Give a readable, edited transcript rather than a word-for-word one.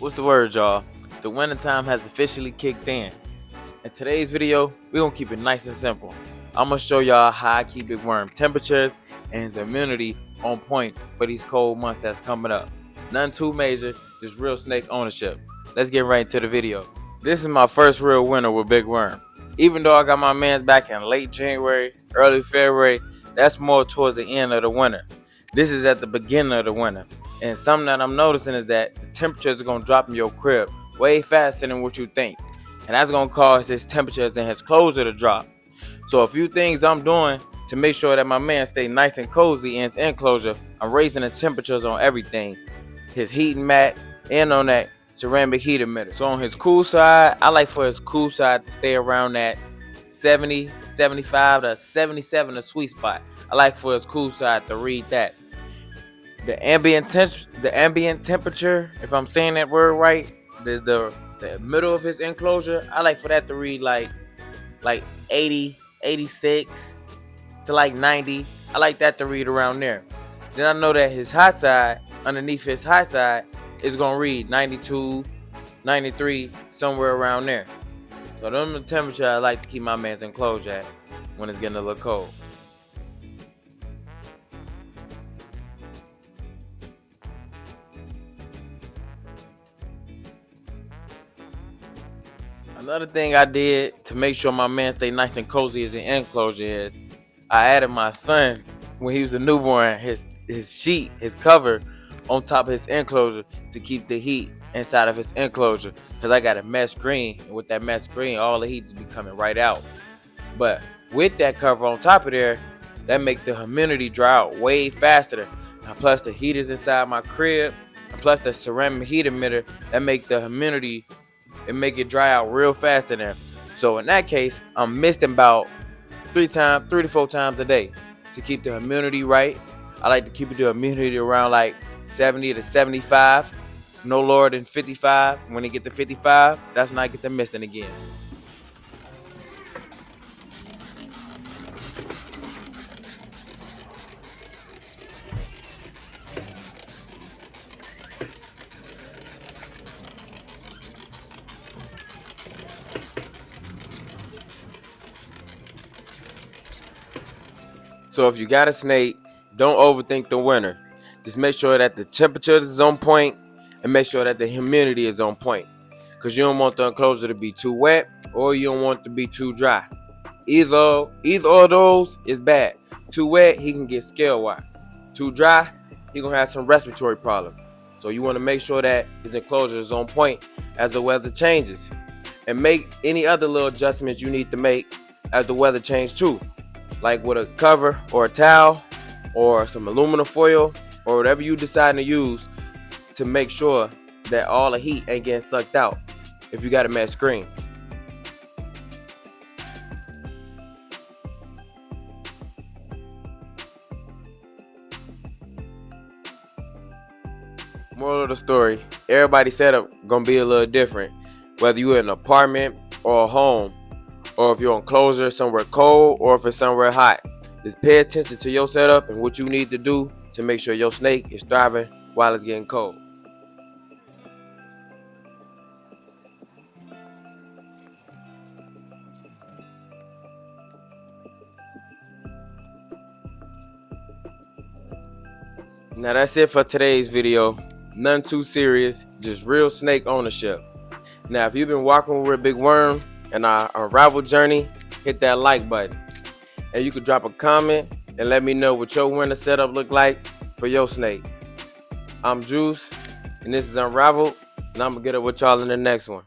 What's the word, y'all? The winter time has officially kicked in. In today's video, we're gonna keep it nice and simple. I'm gonna show y'all how I keep big worm temperatures and his immunity on point for these cold months that's coming up. Nothing too major, just real snake ownership. Let's get right into the video. This is my first real winter with big worm. Even though I got my mans back in late January, early February, that's more towards the end of the winter. This is at the beginning of the winter. And something that I'm noticing is that the temperatures are gonna drop in your crib way faster than what you think. And that's gonna cause his temperatures in his closure to drop. So a few things I'm doing to make sure that my man stay nice and cozy in his enclosure. I'm raising the temperatures on everything. His heating mat and on that ceramic heat emitter. So on his cool side, I like for his cool side to stay around that 70, 75 to 77, a sweet spot. I like for his cool side to read that. The ambient temperature, if I'm saying that word right, the middle of his enclosure, I like for that to read like 80, 86 to like 90. I like that to read around there. Then I know that his hot side, underneath his hot side, is gonna read 92, 93, somewhere around there. So them the temperature I like to keep my man's enclosure at when it's getting a little cold. Another thing I did to make sure my man stay nice and cozy as an enclosure is I added my son when he was a newborn his sheet, his cover on top of his enclosure to keep the heat inside of his enclosure, because I got a mesh screen, and with that mesh screen all the heat is be coming right out. But with that cover on top of there, that make the humidity dry out way faster. And plus the heat is inside my crib, and plus the ceramic heat emitter, that make the humidity and make it dry out real fast in there. So in that case, I'm misting about 3 to 4 times a day to keep the humidity right. I like to keep the humidity around like 70 to 75, no lower than 55. When it get to 55, that's when I get the misting again. So if you got a snake, don't overthink the winter. Just make sure that the temperature is on point and make sure that the humidity is on point. Because you don't want the enclosure to be too wet or you don't want it to be too dry. Either of those is bad. Too wet, he can get scale wide. Too dry, he gonna have some respiratory problems. So you want to make sure that his enclosure is on point as the weather changes. And make any other little adjustments you need to make as the weather changes too. Like with a cover or a towel or some aluminum foil or whatever you decide to use to make sure that all the heat ain't getting sucked out if you got a mesh screen. Moral of the story, everybody's setup gonna be a little different, whether you're in an apartment or a home, or if you're on enclosure somewhere cold or if it's somewhere hot. Just pay attention to your setup and what you need to do to make sure your snake is thriving while it's getting cold. Now that's it for today's video. Nothing too serious, just real snake ownership. Now if you've been walking with a big worm and our Unraveled journey, hit that like button. And you could drop a comment and let me know what your winter setup look like for your snake. I'm Juice, and this is Unraveled, and I'm gonna get up with y'all in the next one.